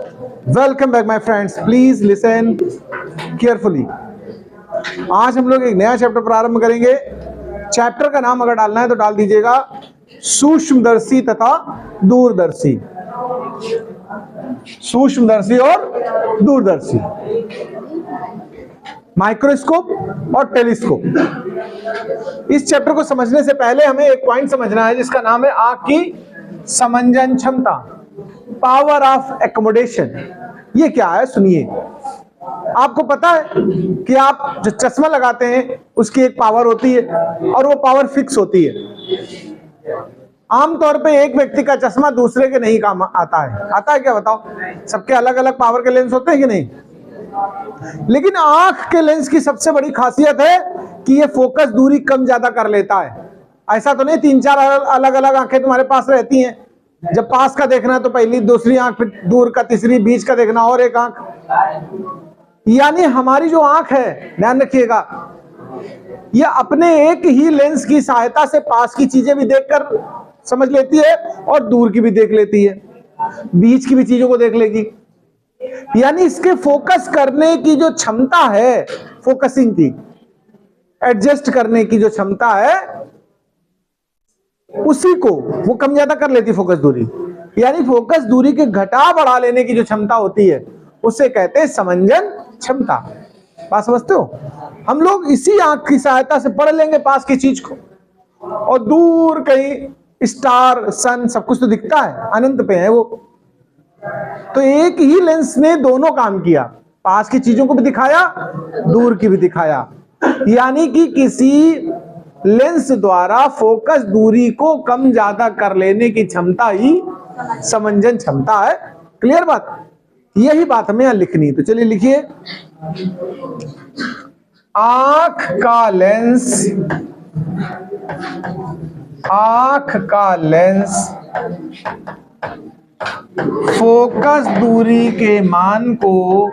Welcome back my friends, please listen carefully. आज हम लोग एक नया चैप्टर प्रारंभ करेंगे। चैप्टर का नाम अगर डालना है तो डाल दीजिएगा सूक्ष्मदर्शी तथा दूरदर्शी। सूक्ष्मदर्शी और दूरदर्शी, माइक्रोस्कोप और टेलीस्कोप। इस चैप्टर को समझने से पहले हमें एक पॉइंट समझना है जिसका नाम है आंख की समंजन क्षमता, पावर ऑफ एकोमोडेशन। ये क्या है सुनिए। आपको पता है कि आप जो चश्मा लगाते हैं उसकी एक पावर होती है और वो पावर फिक्स होती है। आमतौर पे एक व्यक्ति का चश्मा दूसरे के नहीं काम आता है। आता है क्या बताओ? सबके अलग अलग पावर के लेंस होते हैं कि नहीं? लेकिन आंख के लेंस की सबसे बड़ी खासियत है कि ये फोकस दूरी कम ज्यादा कर लेता है। ऐसा तो नहीं 3-4 अलग अलग आंखें तुम्हारे पास रहती हैं। जब पास का देखना है तो पहली दूसरी आंख, फिर दूर का तीसरी, बीच का देखना और एक आंख। यानी हमारी जो आंख है, ध्यान रखिएगा, ये अपने एक ही लेंस की सहायता से पास की चीजें भी देखकर समझ लेती है और दूर की भी देख लेती है, बीच की भी चीजों को देख लेगी। यानी इसके फोकस करने की जो क्षमता है, फोकसिंग की, एडजस्ट करने की जो क्षमता है, उसी को वो कम ज्यादा कर लेती फोकस दूरी। यानी फोकस दूरी के घटा बढ़ा लेने की जो क्षमता होती है उसे कहते हैं समंजन क्षमता। बात समझते हो? हम लोग इसी आंख की सहायता से पढ़ लेंगे पास की चीज को, और दूर कहीं स्टार, सन, सब कुछ तो दिखता है, अनंत पे है वो। तो एक ही लेंस ने दोनों काम किया, पास की चीजों को भी दिखाया, दूर की भी दिखाया। यानी कि किसी लेंस द्वारा फोकस दूरी को कम ज्यादा कर लेने की क्षमता ही समंजन क्षमता है। क्लियर बात? यही बात हमें यहां लिखनी। तो चलिए लिखिए, आंख का लेंस फोकस दूरी के मान को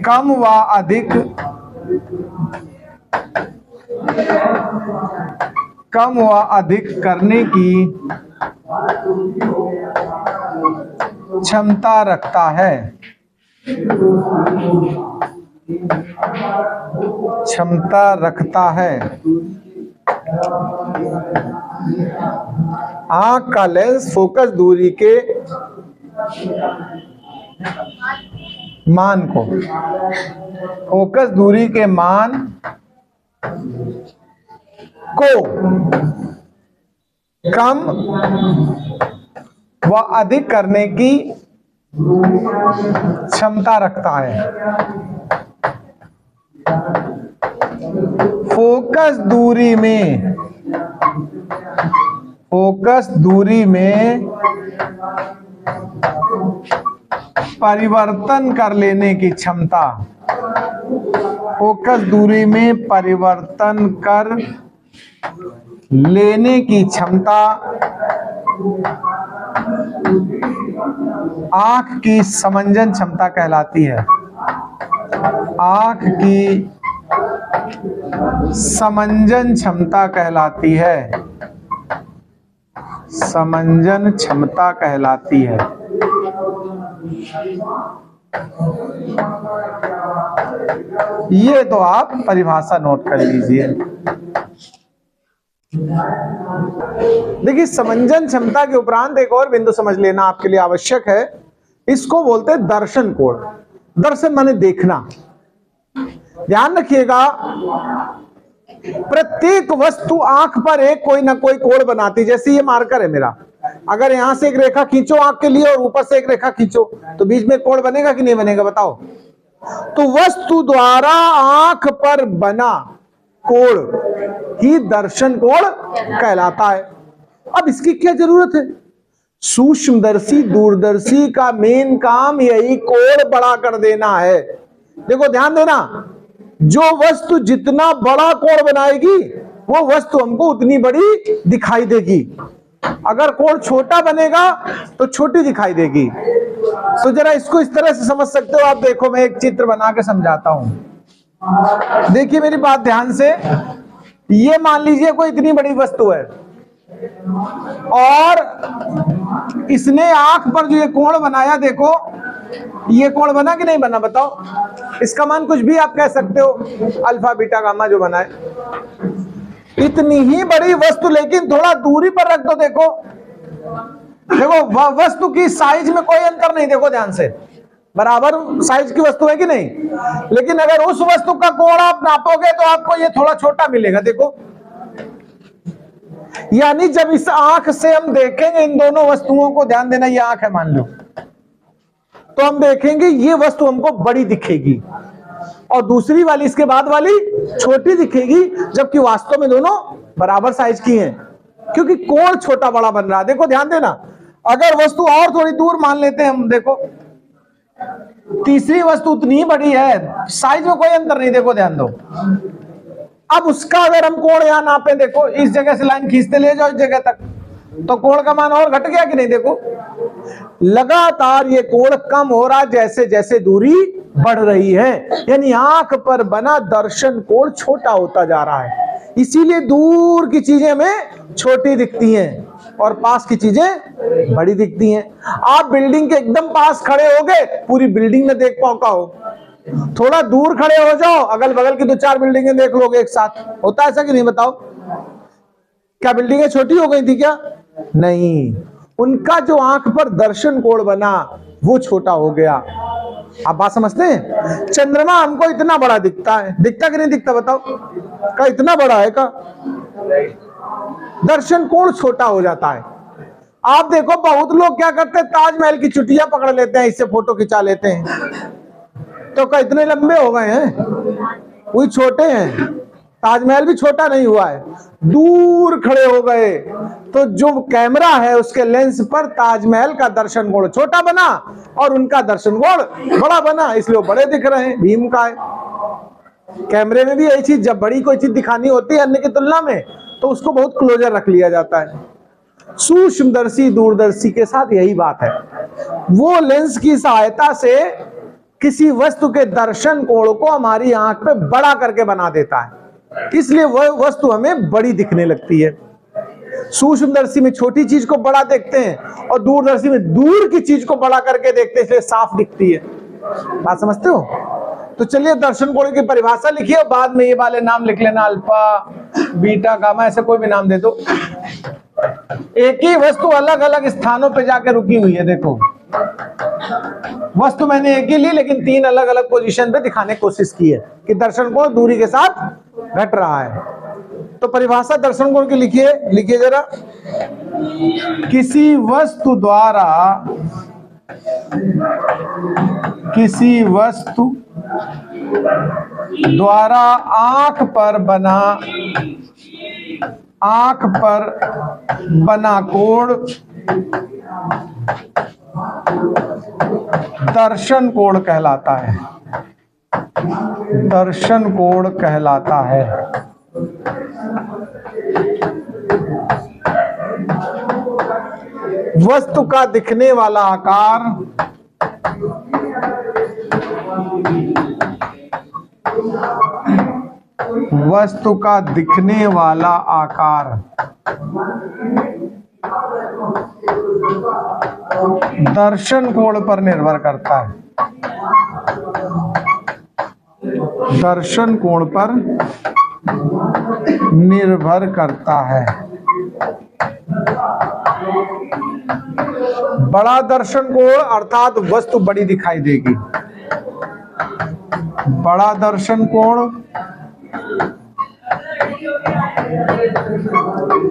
कम व अधिक करने की क्षमता रखता है। आंख का लेंस फोकस दूरी के मान को कम व अधिक करने की क्षमता रखता है। फोकस दूरी में परिवर्तन कर लेने की क्षमता। फोकस दूरी में परिवर्तन कर लेने की क्षमता आंख की समंजन क्षमता कहलाती है। आंख की समंजन क्षमता कहलाती है। समंजन क्षमता कहलाती है। ये तो आप परिभाषा नोट कर लीजिए। देखिए, समंजन क्षमता के उपरांत एक और बिंदु समझ लेना आपके लिए आवश्यक है। इसको बोलते हैं दर्शन कोण। दर्शन माने देखना। ध्यान रखिएगा, प्रत्येक वस्तु आंख पर एक कोई ना कोई कोण बनाती। जैसे ये मार्कर है मेरा, अगर यहां से एक रेखा खींचो आंख के लिए और ऊपर से एक रेखा खींचो तो बीच में कोण बनेगा कि नहीं बनेगा? बताओ। तो वस्तु द्वारा आंख पर बना कोण ही दर्शन कोण कहलाता है। अब इसकी क्या जरूरत है? सूक्ष्मदर्शी दूरदर्शी का मेन काम यही कोण बड़ा कर देना है। देखो ध्यान देना, जो वस्तु जितना बड़ा कोण बनाएगी वो वस्तु हमको उतनी बड़ी दिखाई देगी। अगर कोण छोटा बनेगा तो छोटी दिखाई देगी। तो जरा इसको इस तरह से समझ सकते हो आप। देखो, मैं एक चित्र बना के समझाता हूं। देखिए मेरी बात ध्यान से। ये मान लीजिए कोई इतनी बड़ी वस्तु है और इसने आंख पर जो ये कोण बनाया, देखो ये कोण बना कि नहीं बना, बताओ। इसका मान कुछ भी आप कह सकते हो, अल्फा बीटा गामा जो बना है। इतनी ही बड़ी वस्तु लेकिन थोड़ा दूरी पर रख दो, देखो देखो वस्तु की साइज में कोई अंतर नहीं, देखो ध्यान से, बराबर साइज की वस्तु है कि नहीं। लेकिन अगर उस वस्तु का कोण आप नापोगे तो आपको ये थोड़ा छोटा मिलेगा, देखो। यानी जब इस आंख से हम देखेंगे इन दोनों वस्तुओं को, ध्यान देना ये आंख है मान लो, तो हम देखेंगे ये वस्तु हमको बड़ी दिखेगी और दूसरी वाली, इसके बाद वाली छोटी दिखेगी, जबकि वास्तव में दोनों बराबर साइज की हैं, क्योंकि कोण छोटा बड़ा बन रहा है। देखो ध्यान देना, अगर वस्तु और थोड़ी दूर मान लेते हैं हम, देखो तीसरी वस्तु उतनी ही बड़ी है, साइज में कोई अंतर नहीं, देखो ध्यान दो। अब उसका अगर हम कोण यहां नापे, देखो इस जगह से लाइन खींचते ले जाओ इस जगह तक, तो कोण का मान और घट गया कि नहीं, देखो लगातार ये कोण कम हो रहा जैसे जैसे दूरी बढ़ रही है, यानी आंख पर बना दर्शन कोण छोटा होता जा रहा है। इसीलिए दूर की चीजें हमें छोटी दिखती हैं और पास की चीजें बड़ी दिखती हैं। आप बिल्डिंग के एकदम पास खड़े होगे, पूरी बिल्डिंग में देख पाओ, थोड़ा दूर खड़े हो जाओ, अगल बगल की 2-4 बिल्डिंगें देख लोगे एक साथ, होता है ऐसा कि नहीं, बताओ। क्या बिल्डिंगें छोटी हो गई थी क्या? नहीं, उनका जो आंख पर दर्शन कोण बना वो छोटा हो गया। आप बात समझते हैं? चंद्रमा हमको इतना बड़ा दिखता है, दिखता कि नहीं दिखता, बताओ। का इतना बड़ा है का? दर्शन कोण छोटा हो जाता है। आप देखो बहुत लोग क्या करते हैं, ताजमहल की चुटिया पकड़ लेते हैं, इससे फोटो खिंचा लेते हैं, तो क्या इतने लंबे हो गए हैं? वही छोटे हैं, ताजमहल भी छोटा नहीं हुआ है। दूर खड़े हो गए तो जो कैमरा है उसके लेंस पर ताजमहल का दर्शन कोण छोटा बना और उनका दर्शन कोण बड़ा बना, इसलिए वो बड़े दिख रहे हैं, भीम का है। कैमरे में भी यही चीज, जब बड़ी कोई चीज दिखानी होती है अन्य की तुलना में, तो उसको बहुत क्लोजर रख लिया जाता है। सूक्ष्मदर्शी दूरदर्शी के साथ यही बात है, वो लेंस की सहायता से किसी वस्तु के दर्शन कोण को हमारी आंख पे बड़ा करके बना देता है, इसलिए वह वस्तु हमें बड़ी दिखने लगती है। सूक्ष्मदर्शी में छोटी चीज को बड़ा देखते हैं और दूरदर्शी में दूर की चीज को बड़ा करके देखते हैं, इसलिए साफ दिखती है। बात समझते हो? तो चलिए दर्शन कोण की परिभाषा लिखिए और बाद में ये वाले नाम लिख लेना, अल्फा बीटा गामा, ऐसे कोई भी नाम दे दो। एक ही वस्तु अलग अलग स्थानों पे जाकर रुकी हुई है, देखो वस्तु मैंने एक ही ली लेकिन 3 अलग अलग पोजीशन पे दिखाने की कोशिश की है कि दर्शन कोण दूरी के साथ घट रहा है। तो परिभाषा दर्शन कोण की लिखिए जरा। किसी वस्तु द्वारा आंख पर बना कोण दर्शन कोण कहलाता है। दर्शन कोण कहलाता है। वस्तु का दिखने वाला आकार दर्शन कोण पर निर्भर करता है। दर्शन कोण पर निर्भर करता है। बड़ा दर्शन कोण अर्थात वस्तु बड़ी दिखाई देगी। बड़ा दर्शन कोण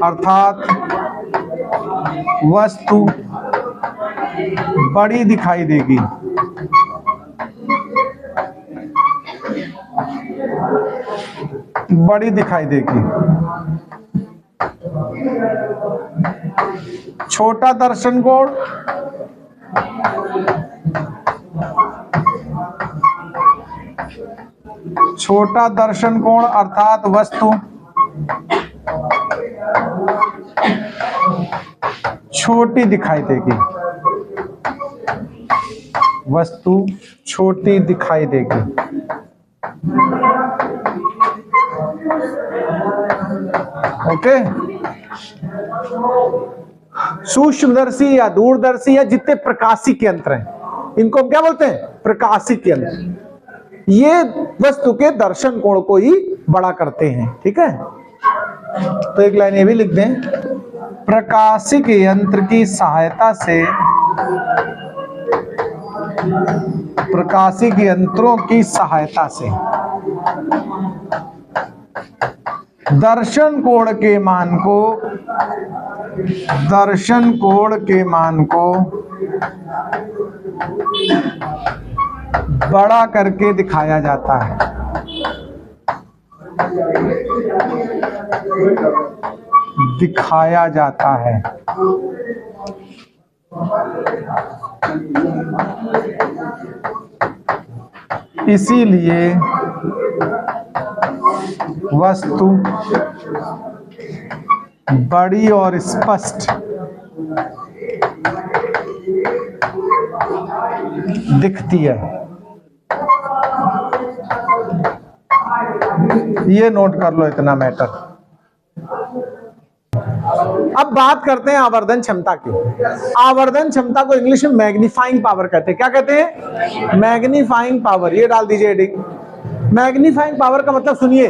अर्थात वस्तु बड़ी दिखाई देगी। बड़ी दिखाई देगी। छोटा दर्शन कोण अर्थात वस्तु छोटी दिखाई देगी। वस्तु छोटी दिखाई देगी। ओके। सूक्ष्मदर्शी या दूरदर्शी या जितने प्रकाशिक यंत्र हैं इनको हम क्या बोलते हैं? प्रकाशिक यंत्र। ये वस्तु के दर्शन कोण को ही बड़ा करते हैं। ठीक है, तो एक लाइन ये भी लिख दें, प्रकाशिक यंत्र की सहायता से, प्रकाशिक यंत्रों की सहायता से दर्शन कोण के मान को, दर्शन कोण के मान को बड़ा करके दिखाया जाता है। दिखाया जाता है। इसीलिए वस्तु बड़ी और स्पष्ट दिखती है। ये नोट कर लो इतना मैटर। अब बात करते हैं आवर्धन क्षमता की। आवर्धन क्षमता को इंग्लिश में मैग्नीफाइंग पावर कहते हैं। क्या कहते हैं? Magnifying power. ये डाल दीजिए हेडिंग। मैग्नीफाइंग पावर का मतलब सुनिए,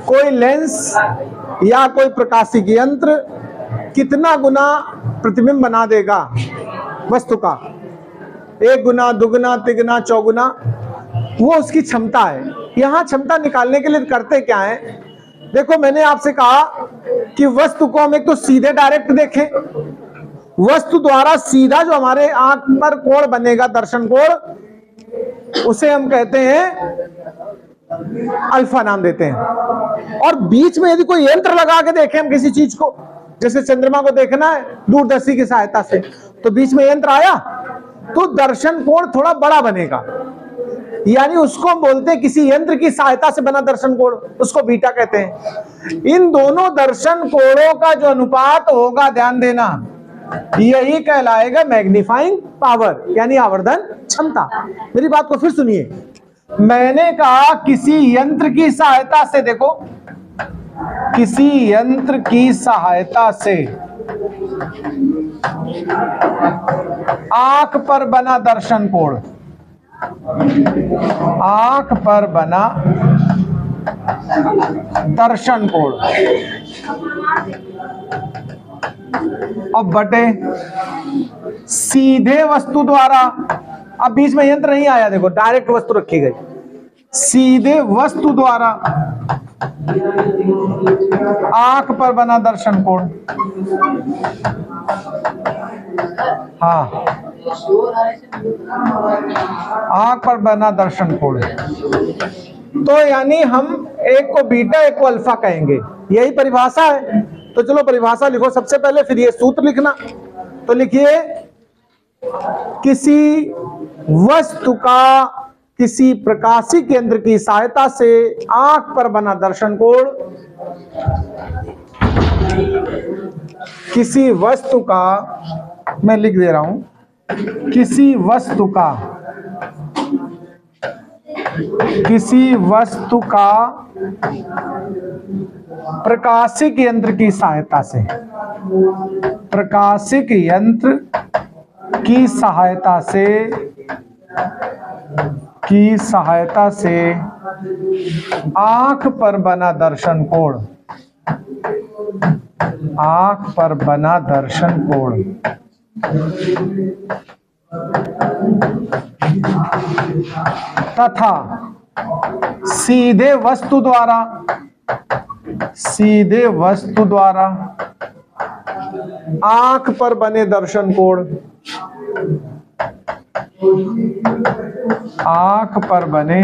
कोई लेंस या कोई प्रकाशिक यंत्र कितना गुना प्रतिबिंब बना देगा वस्तु का, 1 गुना, 2 गुना, 3 गुना, 4 गुना, वो उसकी क्षमता है। यहां क्षमता निकालने के लिए करते क्या है? देखो, मैंने आपसे कहा कि वस्तु को हम एक तो सीधे डायरेक्ट देखें, वस्तु द्वारा सीधा जो हमारे आंख पर कोण बनेगा, दर्शन कोण, उसे हम कहते हैं अल्फा नाम देते हैं। और बीच में यदि कोई यंत्र लगा के देखें हम किसी चीज को, जैसे चंद्रमा को देखना है दूरदर्शी की सहायता से, तो बीच में यंत्र आया तो दर्शन कोण थोड़ा बड़ा बनेगा, यानी उसको हम बोलते हैं किसी यंत्र की सहायता से बना दर्शन कोण, उसको बीटा कहते हैं। इन दोनों दर्शन कोणों का जो अनुपात होगा, ध्यान देना, यही कहलाएगा मैग्नीफाइंग पावर, यानी आवर्धन क्षमता। मेरी बात को फिर सुनिए, मैंने कहा किसी यंत्र की सहायता से, देखो, किसी यंत्र की सहायता से आंख पर बना दर्शन कोण, आंख पर बना दर्शन कोण, अब बटे सीधे वस्तु द्वारा, अब बीच में यंत्र नहीं आया, देखो डायरेक्ट वस्तु रखी गई, सीधे वस्तु द्वारा आंख पर बना दर्शन कोण, हाँ, आंख पर बना दर्शन कोण, तो यानी हम एक को बीटा एक को अल्फा कहेंगे, यही परिभाषा है। तो चलो परिभाषा लिखो सबसे पहले, फिर ये सूत्र लिखना। तो लिखिए, किसी वस्तु का किसी प्रकाशिक यंत्र की सहायता से आंख पर बना दर्शन कोण, किसी वस्तु का, मैं लिख दे रहा हूं, किसी वस्तु का, किसी वस्तु का प्रकाशिक यंत्र की सहायता से, प्रकाशिक यंत्र की सहायता से, की सहायता से आंख पर बना दर्शन कोण, आंख पर बना दर्शन कोण तथा सीधे वस्तु द्वारा, सीधे वस्तु द्वारा आंख पर बने दर्शन कोण, आंख पर बने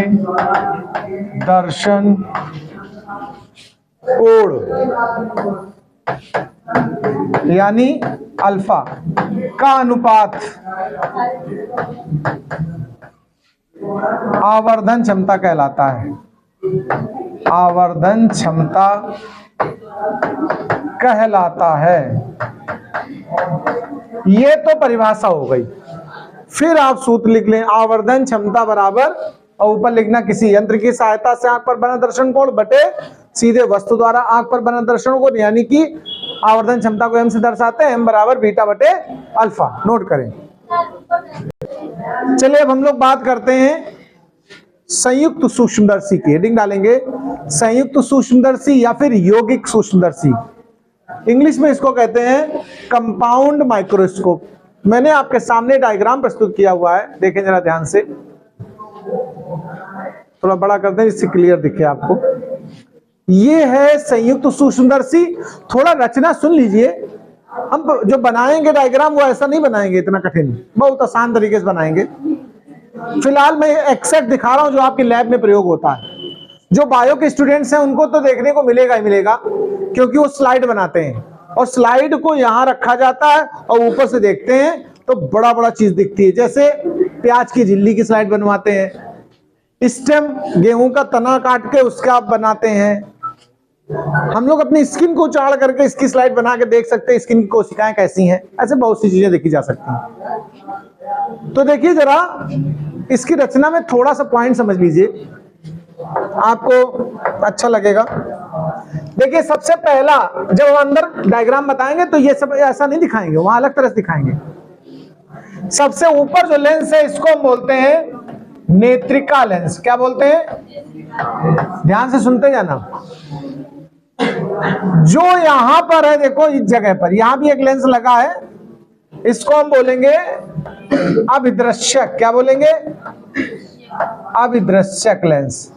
दर्शन कोण, यानी अल्फा का अनुपात आवर्धन क्षमता कहलाता है। आवर्धन क्षमता कहलाता है। ये तो परिभाषा हो गई। फिर आप सूत्र लिख लें, आवर्धन क्षमता बराबर, और ऊपर लिखना किसी यंत्र की सहायता से आंख पर बना दर्शन कोण बटे सीधे वस्तु द्वारा आंख पर बने दर्शनों को, यानी कि आवर्धन क्षमता को m से दर्शाते हैं, m बराबर बीटा बटे अल्फा। नोट करें। चलिए अब हम लोग बात करते हैं संयुक्त सूक्ष्मदर्शी की। हेडिंग डालेंगे संयुक्त सूक्ष्मदर्शी या फिर यौगिक सूक्ष्मदर्शी। इंग्लिश में इसको कहते हैं कंपाउंड माइक्रोस्कोप। मैंने आपके सामने डायग्राम प्रस्तुत किया हुआ है, देखें जरा ध्यान से, थोड़ा बड़ा करते हैं जिससे क्लियर दिखे आपको। ये है संयुक्त सूक्ष्मदर्शी। थोड़ा रचना सुन लीजिए, हम जो बनाएंगे डायग्राम वो ऐसा नहीं बनाएंगे, इतना कठिन, बहुत आसान तरीके से बनाएंगे। फिलहाल मैं एक्सैक्ट दिखा रहा हूं जो आपके लैब में प्रयोग होता है। जो बायो के स्टूडेंट्स हैं उनको तो देखने को मिलेगा ही मिलेगा, क्योंकि वो स्लाइड बनाते हैं और स्लाइड को यहां रखा जाता है और ऊपर से देखते हैं तो बड़ा बड़ा चीज दिखती है। जैसे प्याज की झिल्ली की स्लाइड बनवाते हैं, स्टेम गेहूं का तना काट के उसका आप बनाते हैं। हम लोग अपनी स्किन को उचाड़ करके इसकी स्लाइड बना के देख सकते हैं स्किन की कोशिकाएं कैसी हैं। ऐसे बहुत सी चीजें देखी जा सकती हैं। तो देखिए जरा इसकी रचना में थोड़ा सा पॉइंट समझ लीजिए, आपको अच्छा लगेगा। देखिए सबसे पहला जब हम अंदर डायग्राम बताएंगे तो ये सब ऐसा नहीं दिखाएंगे, वहां अलग तरह से दिखाएंगे। सबसे ऊपर जो लेंस है इसको हम बोलते हैं नेत्रिका लेंस। क्या बोलते हैं? ध्यान से सुनते जाना। जो यहां पर है देखो, इस जगह पर यहां भी एक लेंस लगा है, इसको हम बोलेंगे अभिदृश्यक। क्या बोलेंगे? अभिदृश्यक लेंस।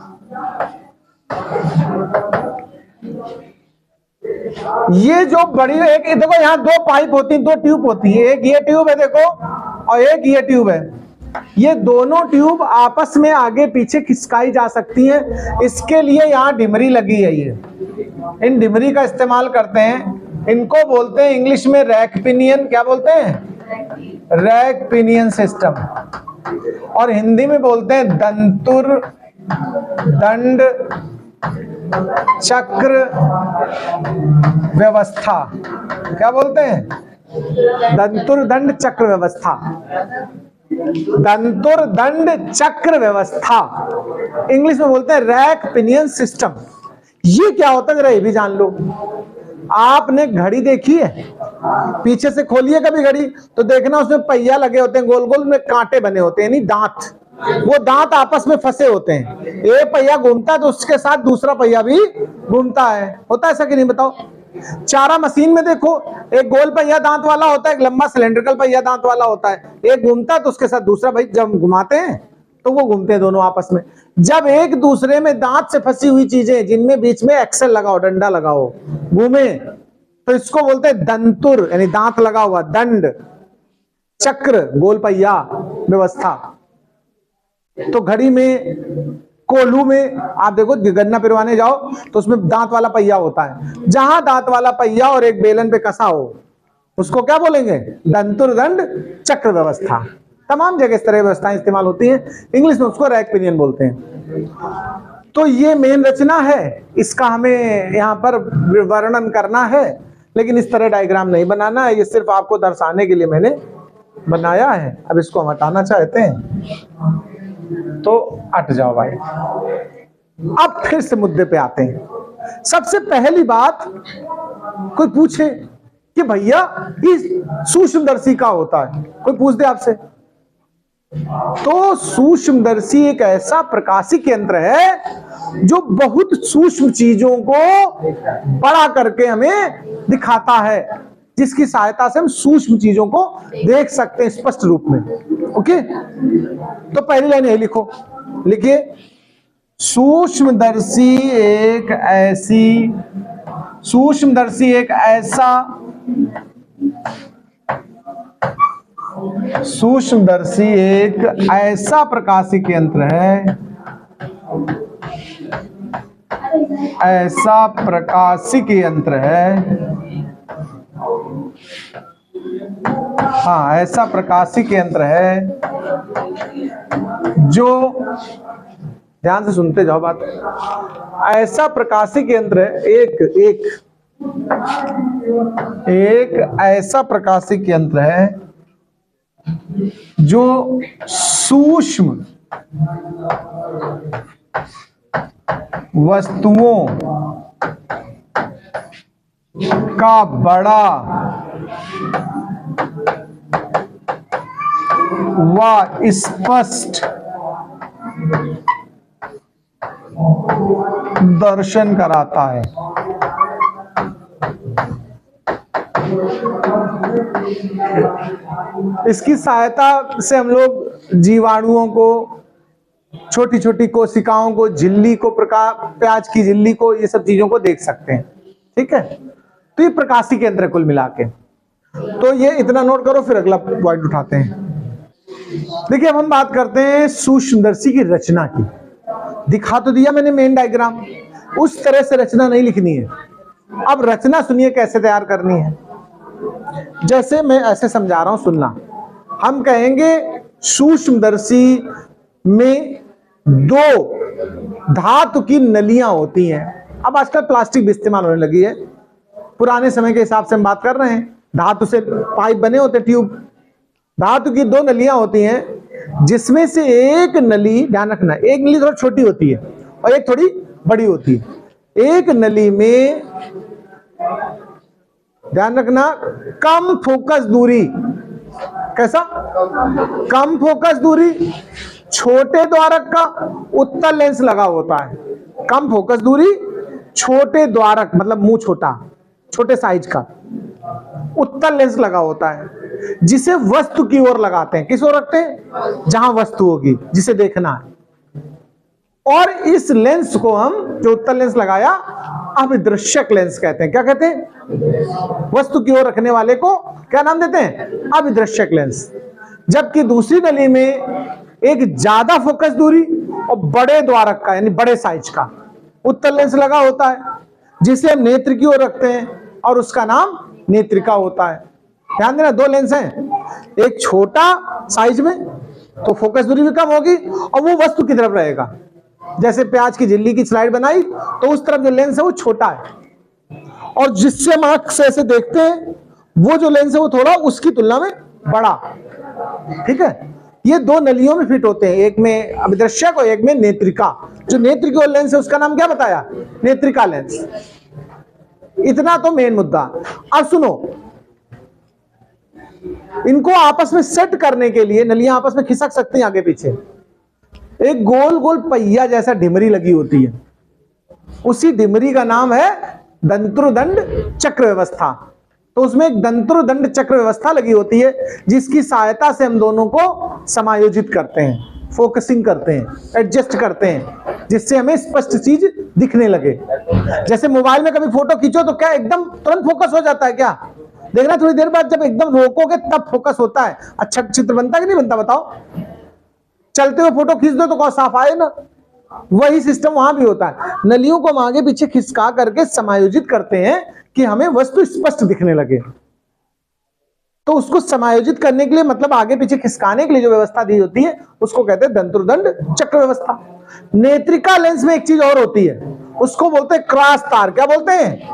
ये जो बड़ी एक देखो यहां दो पाइप होती हैं, दो ट्यूब होती है, एक ये ट्यूब है देखो और एक ये ट्यूब है। ये दोनों ट्यूब आपस में आगे पीछे खिसकाई जा सकती हैं। इसके लिए यहां डिमरी लगी है। ये इन डिमरी का इस्तेमाल करते हैं। इनको बोलते हैं इंग्लिश में रैक पिनियन। क्या बोलते हैं? Rack pinion system. और हिंदी में बोलते हैं दंतुर दंड चक्र व्यवस्था। क्या बोलते हैं? दंतुर दंड चक्र व्यवस्था। दंतुर दंड चक्र व्यवस्था इंग्लिश में बोलते हैं रैक पिनियन सिस्टम। ये क्या होता है जरा ये भी जान लो। आपने घड़ी देखी है? पीछे से खोलिए कभी घड़ी तो देखना उसमें पहिया लगे होते हैं, गोल गोल में कांटे बने होते हैं, यानी दांत। वो दांत आपस में फंसे होते हैं। एक पहिया घूमता है तो उसके साथ दूसरा पहिया भी घूमता है। होता है ऐसा कि नहीं बताओ? चारा मशीन में देखो, एक गोल पहिया दांत वाला होता है, एक लंबा सिलेंड्रिकल पहिया दांत वाला होता है। एक घूमता है तो उसके साथ दूसरा, भाई जब घुमाते हैं तो वो घूमते हैं दोनों आपस में। जब एक दूसरे में दांत से फंसी हुई चीजें जिनमें बीच में एक्सेल लगाओ, डंडा लगाओ, घूमे, तो इसको बोलते हैं दंतुर, यानी दांत लगा हुआ, दंड चक्र गोल पहिया व्यवस्था। तो घड़ी में, कोल्हू में आप देखो गन्ना पिरवाने जाओ तो उसमें दांत वाला पहिया होता है। जहां दांत वाला पहिया और एक बेलन पे कसा हो उसको क्या बोलेंगे? दंतुर दंड चक्र व्यवस्था। तमाम जगह इस तरह की व्यवस्थाएं इस्तेमाल होती हैं। इंग्लिश में उसको रैक पिनियन बोलते हैं। तो ये मेन रचना है, इसका हमें यहाँ पर वर्णन करना है, लेकिन इस तरह डायग्राम नहीं बनाना है। ये सिर्फ आपको दर्शाने के लिए मैंने बनाया है। अब इसको हम हटाना चाहते हैं तो हट जाओ भाई। अब फिर से मुद्दे पे आते हैं। सबसे पहली बात, कोई पूछे कि भैया इस सूक्ष्मदर्शी का होता है, कोई पूछ दे आपसे, तो सूक्ष्मदर्शी एक ऐसा प्रकाशिक यंत्र है जो बहुत सूक्ष्म चीजों को बड़ा करके हमें दिखाता है, जिसकी सहायता से हम सूक्ष्म चीजों को देख सकते हैं स्पष्ट रूप में। ओके, तो पहली लाइन यही लिखो, लिखिए सूक्ष्मदर्शी एक ऐसा प्रकाशिक यंत्र है, ऐसा प्रकाशिक यंत्र है, हाँ ऐसा प्रकाशिक यंत्र है जो, ध्यान से सुनते जाओ बात, ऐसा प्रकाशिक यंत्र है, एक ऐसा प्रकाशिक यंत्र है जो सूक्ष्म वस्तुओं का बड़ा व स्पष्ट दर्शन कराता है। इसकी सहायता से हम लोग जीवाणुओं को, छोटी छोटी कोशिकाओं को, झिल्ली को, प्याज की झिल्ली को, ये सब चीजों को देख सकते हैं। ठीक है, तो ये प्रकाशी केंद्र कुल मिला के। तो ये इतना नोट करो, फिर अगला पॉइंट उठाते हैं। देखिए अब हम बात करते हैं सूक्ष्मदर्शी की रचना की। दिखा तो दिया मैंने मेन डायग्राम, उस तरह से रचना नहीं लिखनी है। अब रचना सुनिए कैसे तैयार करनी है। जैसे मैं ऐसे समझा रहा हूं, सुनना। हम कहेंगे सूक्ष्मदर्शी में दो धातु की नलियां होती हैं। अब आजकल प्लास्टिक भी इस्तेमाल होने लगी है, पुराने समय के हिसाब से हम बात कर रहे हैं। धातु से पाइप बने होते, ट्यूब। धातु की दो नलियां होती हैं, जिसमें से एक नली, ध्यान रखना, एक नली थोड़ी छोटी होती है और एक थोड़ी बड़ी होती है। एक नली में, ध्यान रखना, कम फोकस दूरी। कैसा? कम फोकस दूरी। छोटे द्वारक का उत्तल लेंस लगा होता है। कम फोकस दूरी, छोटे द्वारक मतलब मुंह छोटा, छोटे साइज का उत्तल लेंस लगा होता है, जिसे वस्तु की ओर लगाते हैं। किस ओर रखते हैं? जहां वस्तु होगी, जिसे देखना है। और इस लेंस को हम, जो उत्तल लेंस लगाया, अभिदृश्यक लेंस कहते हैं। क्या कहते हैं? वस्तु की ओर रखने वाले को क्या नाम देते हैं? अभिदृश्यक लेंस। जबकि दूसरी नली में एक ज्यादा फोकस दूरी और बड़े द्वारक का, यानी बड़े साइज का उत्तल लेंस लगा होता है, जिसे हम नेत्र की ओर रखते हैं और उसका नाम नेत्रिका होता है। ध्यान देना, दो लेंस हैं, एक छोटा साइज में तो फोकस दूरी भी कम होगी और वो वस्तु की तरफ रहेगा। जैसे प्याज की झिल्ली की स्लाइड बनाई तो उस तरफ जो लेंस है वो छोटा है, और जिससे हम आंख से ऐसे देखते हैं वो जो लेंस है वो थोड़ा उसकी तुलना में बड़ा। ठीक है, ये दो नलियों में फिट होते हैं, एक में अभिदृश्यक और एक में नेत्रिका। जो नेत्र की ओर लेंस है उसका नाम क्या बताया? नेत्रिका लेंस। इतना तो मेन मुद्दा। अब सुनो, इनको आपस में सेट करने के लिए नलियां आपस में खिसक सकती हैं आगे पीछे। एक गोल गोल पहिया जैसा ढिमरी लगी होती है, उसी ढिमरी का नाम है दंत्रुदंड चक्र व्यवस्था। तो उसमें एक दंत्रुदंड चक्र व्यवस्था लगी होती है, जिसकी सहायता से हम दोनों को समायोजित करते हैं, फोकसिंग करते हैं, एडजस्ट करते हैं, जिससे हमें स्पष्ट चीज दिखने लगे। जैसे मोबाइल में कभी फोटो खींचो तो क्या एकदम तुरंत फोकस हो जाता है? क्या देखना, थोड़ी देर बाद जब एकदम रोकोगे तब फोकस होता है। अच्छा चित्र बनता है कि नहीं बनता? बताओ। चलते हुए फोटो खींच दो तो कौन साफ आए ना। वही सिस्टम वहां भी होता है। नलियों को हम आगे पीछे खिसका करके समायोजित करते हैं कि हमें वस्तु स्पष्ट दिखने लगे। तो उसको समायोजित करने के लिए, मतलब आगे पीछे खिसकाने के लिए जो व्यवस्था दी होती है, उसको कहते हैं दंत्रुदंड चक्र व्यवस्था। नेत्रिका लेंस में एक चीज और होती है, उसको बोलते हैं क्रॉस तार। क्या बोलते हैं?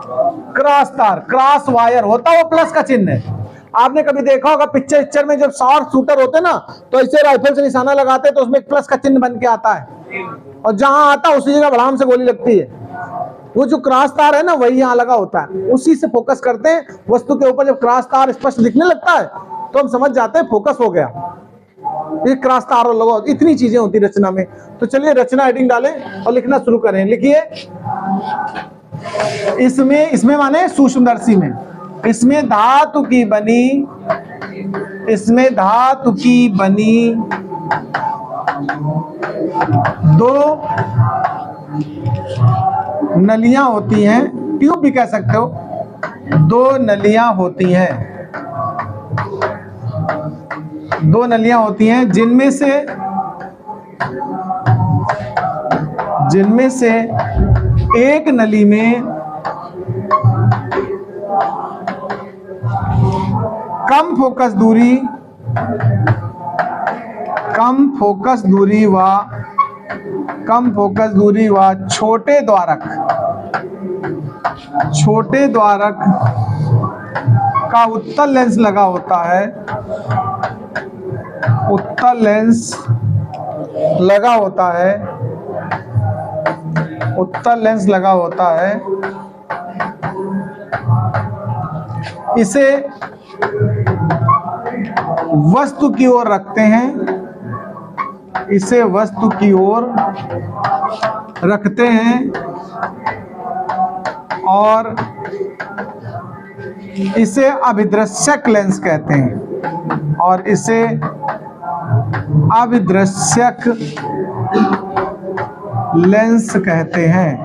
क्रॉस तार, क्रॉस वायर होता है, वो प्लस का चिन्ह है। आपने कभी देखा होगा पिक्चर में जब शॉर्ट शूटर होते ना, तो ऐसे राइफल से निशाना लगाते हैं तो उसमें एक प्लस का चिन्ह बन के आता है, और जहां आता है उसी जगह भड़ाम से गोली लगती है। वो जो क्रॉस तार है ना, वही यहां लगा होता है, उसी से फोकस करते हैं वस्तु के ऊपर। जब क्रॉस तार स्पष्ट दिखने लगता है तो हम समझ जाते हैं फोकस हो गया। ये क्रॉस तार और लगा, इतनी चीजें होती रचना में। तो चलिए रचना हेडिंग डालें और लिखना शुरू करें। लिखिए, इसमें माने सूक्ष्मदर्शी में, इसमें धातु की बनी, इसमें धातु की बनी दो नलियां होती हैं, ट्यूब भी कह सकते हो। दो नलियां होती हैं, दो नलियां होती हैं, जिनमें से एक नली में कम फोकस दूरी व छोटे द्वारक का उत्तल लेंस लगा होता है, उत्तल लेंस लगा होता है, उत्तल लेंस लगा होता है, इसे वस्तु की ओर रखते हैं, इसे वस्तु की ओर रखते हैं और इसे अभिदृश्यक लेंस कहते हैं, और इसे अभिदृश्यक लेंस कहते हैं,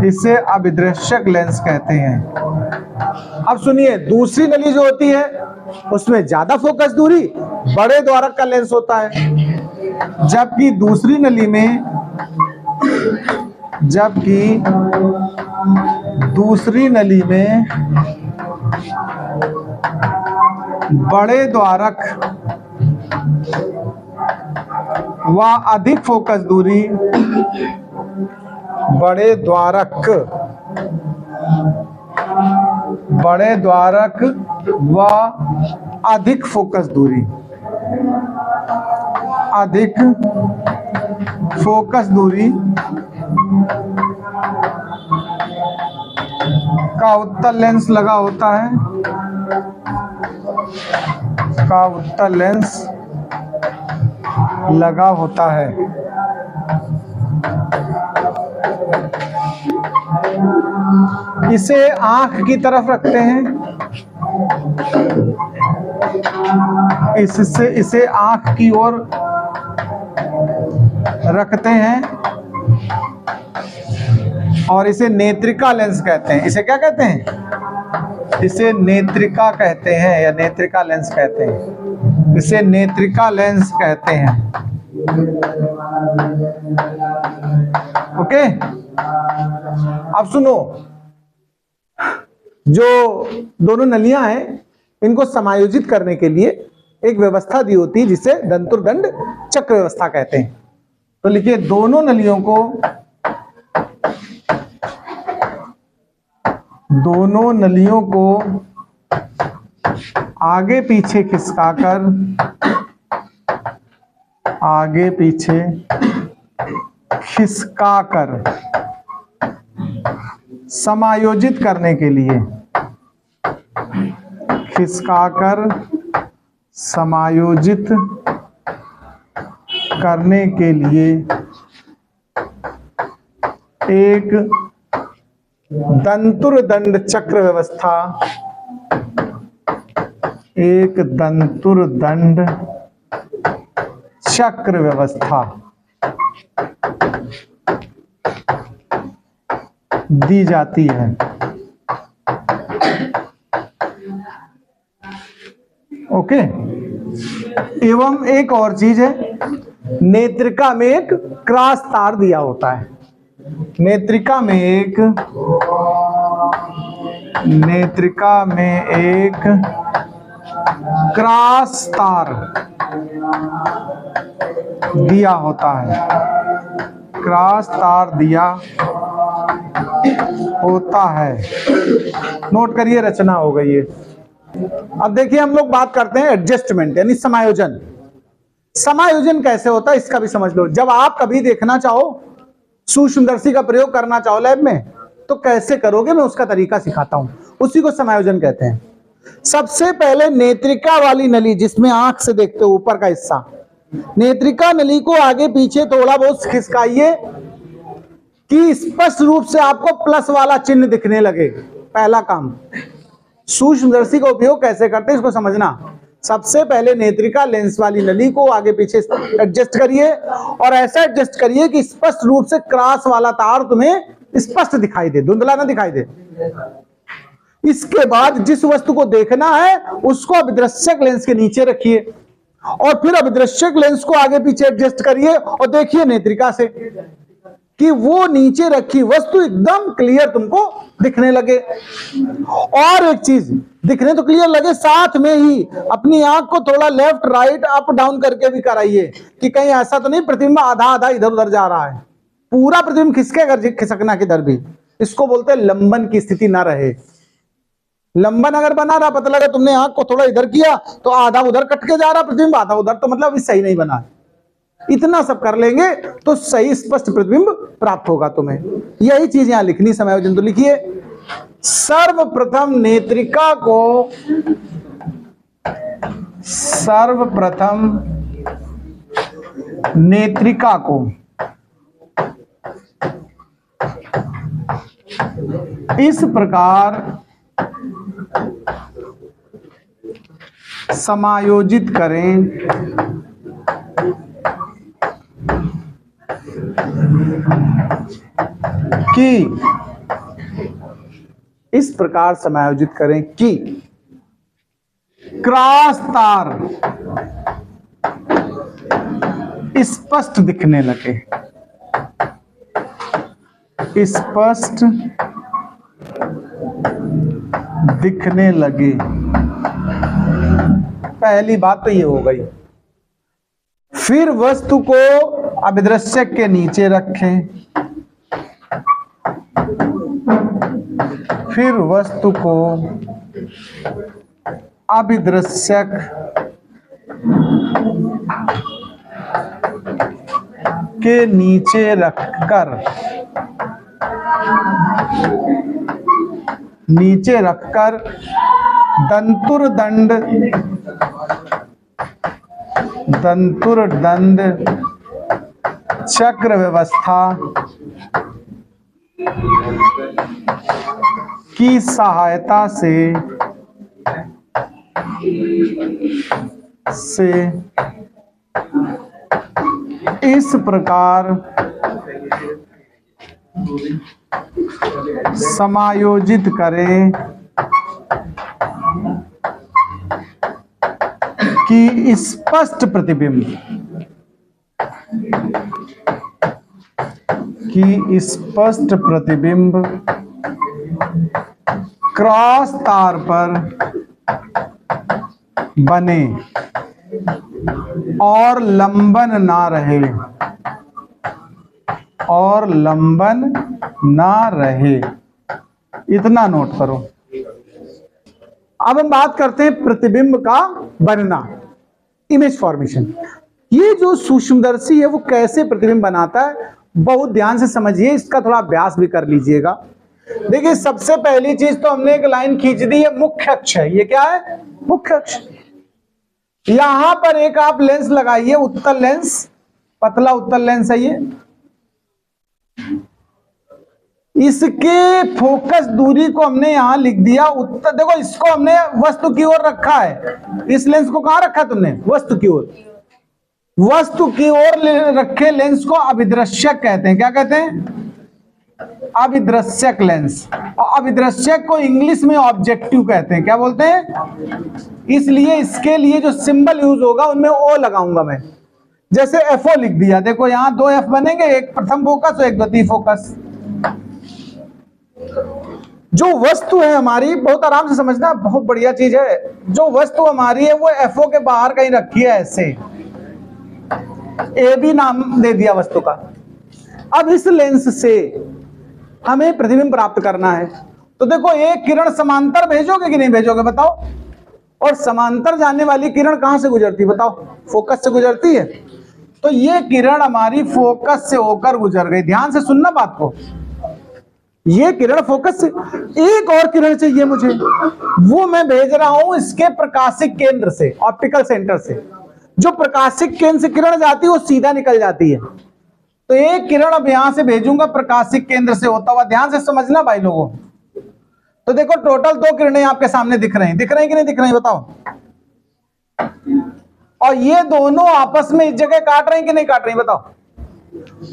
इसे अभिदृश्यक लेंस कहते हैं। अब सुनिए, दूसरी नली जो होती है उसमें ज्यादा फोकस दूरी बड़े द्वारक का लेंस होता है, जबकि दूसरी नली में बड़े द्वारक व अधिक फोकस दूरी, बड़े द्वारक व अधिक फोकस दूरी, अधिक फोकस दूरी का उत्तल लेंस लगा होता है, का उत्तल लेंस लगा होता है। इसे आंख की तरफ रखते हैं, इसे आंख की ओर रखते हैं और इसे नेत्रिका लेंस कहते हैं। इसे क्या कहते हैं? इसे नेत्रिका कहते हैं या नेत्रिका लेंस कहते हैं। इसे नेत्रिका लेंस कहते हैं। ओके, अब सुनो, जो दोनों नलियां हैं इनको समायोजित करने के लिए एक व्यवस्था दी होती है जिसे दंतुरदंड चक्र व्यवस्था कहते हैं। तो लिखिए, दोनों नलियों को आगे पीछे खिसकाकर समायोजित करने के लिए, खिसकाकर समायोजित करने के लिए एक दंतुरदंड चक्र व्यवस्था, एक दंतुरदंड चक्र व्यवस्था दी जाती है। ओके, एवं एक और चीज है, नेत्रिका में एक क्रॉस तार दिया होता है। नेत्रिका में एक क्रॉस तार दिया होता है, क्रॉस तार दिया होता है। नोट करिए, रचना हो गई है। अब देखिए, हम लोग बात करते हैं एडजस्टमेंट यानी समायोजन। समायोजन कैसे होता है इसका भी समझ लो। जब आप कभी देखना चाहो, सूक्ष्मदर्शी का प्रयोग करना चाहो लैब में, तो कैसे करोगे, मैं उसका तरीका सिखाता हूं। उसी को समायोजन कहते हैं। सबसे पहले नेत्रिका वाली नली, जिसमें आंख से देखते हो ऊपर का हिस्सा, नेत्रिका नली को आगे पीछे थोड़ा बहुत खिसकाइए कि स्पष्ट रूप से आपको प्लस वाला चिन्ह दिखने लगे। पहला काम। सूक्ष्मदर्शी का उपयोग कैसे करते हैं इसको समझना। सबसे पहले नेत्रिका लेंस वाली नली को आगे पीछे एडजस्ट करिए और ऐसा एडजस्ट करिए कि स्पष्ट रूप से क्रॉस वाला तार तुम्हें स्पष्ट दिखाई दे, धुंधला ना दिखाई दे। इसके बाद जिस वस्तु को देखना है उसको अभिदृश्यक लेंस के नीचे रखिए और फिर अभिदृश्यक लेंस को आगे पीछे एडजस्ट करिए और देखिए नेत्रिका से कि वो नीचे रखी वस्तु एकदम क्लियर तुमको दिखने लगे। और एक चीज, दिखने तो क्लियर लगे, साथ में ही अपनी आंख को थोड़ा लेफ्ट राइट अप डाउन करके भी कराइए कि कहीं ऐसा तो नहीं प्रतिबिंब आधा आधा इधर उधर जा रहा है। पूरा प्रतिबिंब खिसकेगा, खिसकना किधर भी। इसको बोलते हैं लंबन की स्थिति ना रहे। लंबन अगर बना रहा, पता लगा तुमने आंख को थोड़ा इधर किया तो आधा उधर कट के जा रहा प्रतिबिंब, आधा उधर, तो मतलब सही नहीं बना। इतना सब कर लेंगे तो सही स्पष्ट प्रतिबिंब प्राप्त होगा तुम्हें। यही चीज यहां लिखनी समायोजन। तो लिखिए सर्वप्रथम नेत्रिका को इस प्रकार समायोजित करें कि इस प्रकार समायोजित करें कि क्रॉस तार स्पष्ट दिखने लगे, स्पष्ट दिखने लगे। पहली बात तो ये हो गई। फिर वस्तु को अभिदृश्यक के नीचे रखें, फिर वस्तु को अभिदृश्यक के नीचे रखकर दंतुरदंड चक्र व्यवस्था की सहायता से इस प्रकार समायोजित करें कि स्पष्ट प्रतिबिंब क्रॉस तार पर बने और लंबन ना रहे। इतना नोट करो। अब हम बात करते हैं प्रतिबिंब का बनना, इमेज फॉर्मेशन। ये जो सूक्ष्मदर्शी है वो कैसे प्रतिबिंब बनाता है, बहुत ध्यान से समझिए, इसका थोड़ा अभ्यास भी कर लीजिएगा। देखिए सबसे पहली चीज तो हमने एक लाइन खींच दी है, मुख्य अक्ष है। ये क्या है? मुख्य अक्ष। यहां पर एक आप लेंस लगाइए, उत्तल लेंस, पतला उत्तल लेंस है ये। इसके फोकस दूरी को हमने यहां लिख दिया उत्तर। देखो इसको हमने वस्तु की ओर रखा है। इस लेंस को कहां रखा तुमने? वस्तु की ओर। वस्तु की ओर रखे लेंस को अभिदृश्यक कहते हैं। क्या कहते हैं? अभिदृश्यक लेंस। और अभिदृश्यक को इंग्लिश में ऑब्जेक्टिव कहते हैं। क्या बोलते हैं? इसलिए इसके लिए जो सिंबल यूज होगा उनमें ओ लगाऊंगा मैं। जैसे एफओ लिख दिया। देखो यहां दो एफ बनेंगे, एक प्रथम फोकस और एक द्वितीय फोकस। जो वस्तु है हमारी, बहुत आराम से समझना, बहुत बढ़िया चीज है। जो वस्तु हमारी है वो एफओ के बाहर कहीं रखी है, ऐसे ए बी नाम दे दिया वस्तु का। अब इस लेंस से हमें प्रतिबिंब प्राप्त करना है। तो देखो एक किरण समांतर भेजोगे कि नहीं भेजोगे बताओ? और समांतर जाने वाली किरण कहां से गुजरती बताओ? फोकस से गुजरती है। तो ये किरण हमारी फोकस से होकर गुजर गई। ध्यान से सुनना बात को। ये किरण फोकस से, एक और किरण चाहिए मुझे, वो मैं भेज रहा हूं इसके प्रकाशिक केंद्र से, ऑप्टिकल सेंटर से। जो प्रकाशिक केंद्र से किरण जाती है वो सीधा निकल जाती है। तो एक किरण अब यहां से भेजूंगा प्रकाशिक केंद्र से होता हुआ। ध्यान से समझना भाई लोगों। तो देखो टोटल दो किरणें आपके सामने दिख रही हैं कि नहीं दिख रही बताओ? और ये दोनों आपस में इस जगह काट रही कि नहीं काट रही बताओ?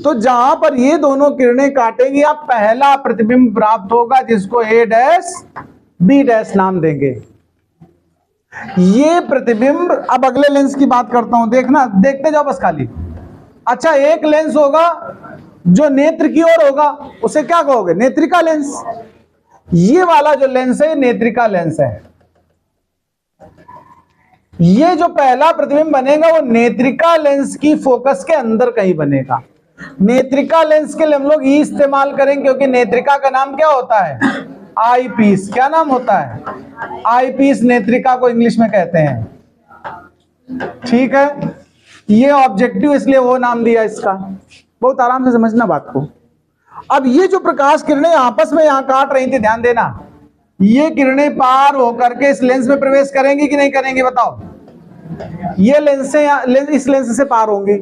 तो जहां पर ये दोनों किरणें काटेंगी आप पहला प्रतिबिंब प्राप्त होगा, जिसको ए डैश बी डैश नाम देंगे। ये प्रतिबिंब, अब अगले लेंस की बात करता हूं, देखना, देखते जाओ बस खाली। अच्छा एक लेंस होगा जो नेत्र की ओर होगा, उसे क्या कहोगे? नेत्रिका लेंस। ये वाला जो लेंस है नेत्रिका लेंस है। ये जो पहला प्रतिबिंब बनेगा वो नेत्रिका लेंस की फोकस के अंदर कहीं बनेगा। नेत्रिका लेंस के लिए हम लोग ई इस्तेमाल करेंगे, क्योंकि नेत्रिका का नाम क्या होता है? आई पीस। क्या नाम होता है? आई पीस नेत्रिका को इंग्लिश में कहते हैं। ठीक है, ये ऑब्जेक्टिव इसलिए वो नाम दिया इसका। बहुत आराम से समझना बात को। अब ये जो प्रकाश किरणें आपस में यहां काट रही थी, ध्यान देना, ये किरणें पार होकर के इस लेंस में प्रवेश करेंगी कि नहीं करेंगी बताओ? ये लेंस से इस लेंस से पार होंगी।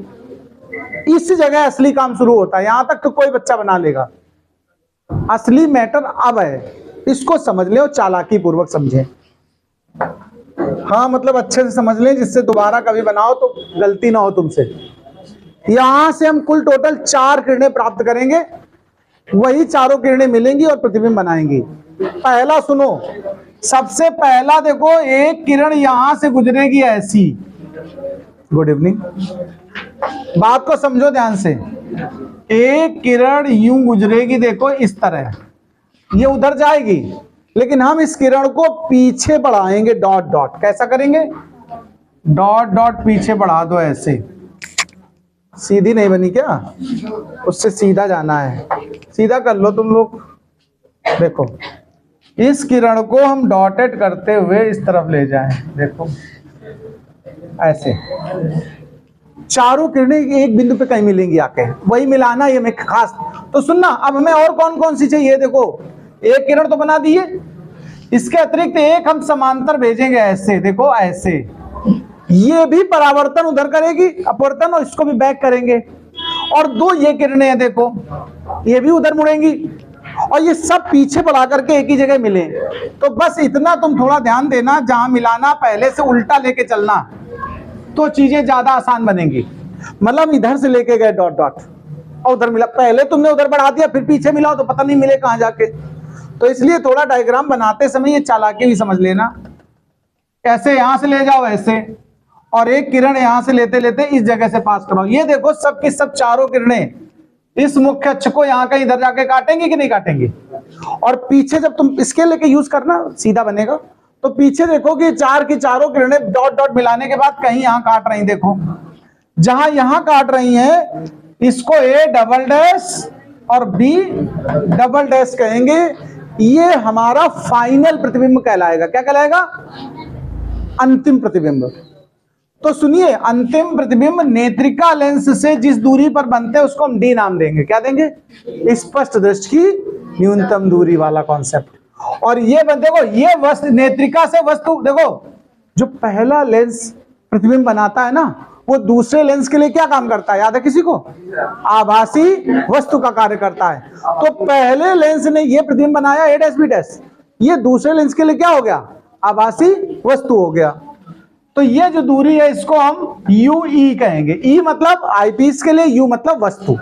इस जगह असली काम शुरू होता है। यहां तक तो कोई बच्चा बना लेगा। असली मैटर अब है, इसको समझ ले और चालाकी पूर्वक समझे। हाँ मतलब अच्छे से समझ लें, जिससे दोबारा कभी बनाओ तो गलती ना हो तुमसे। यहां से हम कुल टोटल 4 किरणें प्राप्त करेंगे, वही चारों किरणें मिलेंगी और प्रतिबिंब बनाएंगी। पहला सुनो, सबसे पहला देखो, एक किरण यहां से गुजरेगी ऐसी। गुड इवनिंग, बात को समझो ध्यान से। एक किरण यूं गुजरेगी, देखो इस तरह, ये उधर जाएगी, लेकिन हम इस किरण को पीछे बढ़ाएंगे, डॉट डॉट। कैसा करेंगे? डॉट डॉट पीछे बढ़ा दो ऐसे। सीधी नहीं बनी क्या? उससे सीधा जाना है, सीधा कर लो तुम लोग। देखो इस किरण को हम डॉटेड करते हुए इस तरफ ले जाएं, देखो ऐसे। चारों किरणें एक बिंदु पे कहीं मिलेंगी आके, वही मिलाना ये में खास। तो सुनना, अब हमें और कौन कौन सी चाहिए? देखो एक किरण तो बना दिए, इसके अतिरिक्त एक हम समांतर भेजेंगे ऐसे, देखो ऐसे। ये भी परावर्तन उधर करेगी, अपवर्तन, और इसको भी बैक करेंगे। और 2 ये किरणें हैं, देखो ये भी उधर मुड़ेंगी, और ये सब पीछे बढ़ा करके एक ही जगह मिले। तो बस इतना तुम थोड़ा ध्यान देना, जहां मिलाना पहले से उल्टा लेके चलना, तो चीजें ज्यादा आसान बनेंगी। मतलब इधर से लेके गए डॉट डॉट और उधर मिला, पहले तुमने उधर बढ़ा दिया फिर पीछे मिलाओ तो पता नहीं मिले कहां जाके। तो इसलिए थोड़ा डायग्राम बनाते समय ये चालाकी भी समझ लेना। ऐसे यहां से ले जाओ ऐसे, और एक किरण यहां से लेते लेते इस जगह से पास करो। ये देखो सब की सब चारों किरणें इस मुख्य अक्ष को यहां कहीं इधर जाके काटेंगे कि नहीं काटेंगे? और पीछे जब तुम इसके लेके यूज करना सीधा बनेगा, तो पीछे देखो कि 4 की चारों किरणें डॉट डॉट मिलाने के बाद कहीं यहां काट रही। देखो जहां यहां काट रही हैं, इसको A डबल डैश और B डबल डैश कहेंगे। ये हमारा फाइनल प्रतिबिंब कहलाएगा। क्या कहलाएगा? अंतिम प्रतिबिंब। तो सुनिए, अंतिम प्रतिबिंब नेत्रिका लेंस से जिस दूरी पर बनते हैं उसको हम D नाम देंगे। क्या देंगे? स्पष्ट दृष्टि की न्यूनतम दूरी वाला कॉन्सेप्ट। और ये देखो, ये वस्तु नेत्रिका से वस्तु, देखो जो पहला लेंस प्रतिबिंब बनाता है ना, वो दूसरे लेंस के लिए क्या काम करता है? याद है किसी को? आभासी वस्तु का कार्य करता है। तो पहले लेंस ने ये प्रतिबिंब बनाया A डैश B डैश, ये दूसरे लेंस के लिए क्या हो गया? आभासी वस्तु हो गया। तो ये जो दूरी है इसको हम UE कहेंगे। E मतलब आईपीस के लिए, U मतलब वस्तु।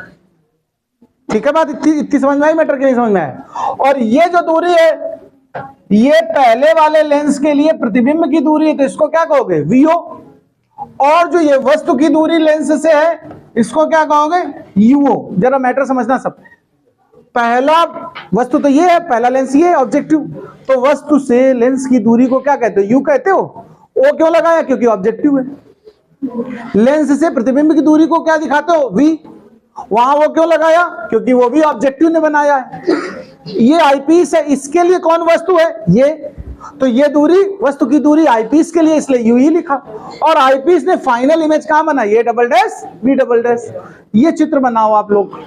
ठीक है बात? इतनी समझ में आई? मैटर के लिए समझ में आया? और ये जो दूरी है, ये पहले वाले लेंस के लिए प्रतिबिंब की दूरी है, तो इसको क्या कहोगे? VO। और जो ये वस्तु की दूरी लेंस से है, इसको क्या कहोगे? UO। जरा मैटर समझना सब। पहला वस्तु तो ये है, पहला लेंस ये है, ऑब्जेक्टिव। तो वस्तु से लेंस की दूरी को क्या कहते हो? U कहते हो। O क्यों लगाया? क्योंकि ऑब्जेक्टिव है। लेंस से प्रतिबिंब की दूरी को क्या दिखाते हो? V। वहां वो क्यों लगाया? क्योंकि वो भी ऑब्जेक्टिव ने बनाया है। ये आईपीस है, इसके लिए कौन वस्तु है? ये। तो ये दूरी, वस्तु की दूरी आईपीस के लिए, इसलिए UE लिखा। और आईपीस ने फाइनल इमेज कहां बनाई? A double dash B double dash. ये चित्र बनाओ आप लोग।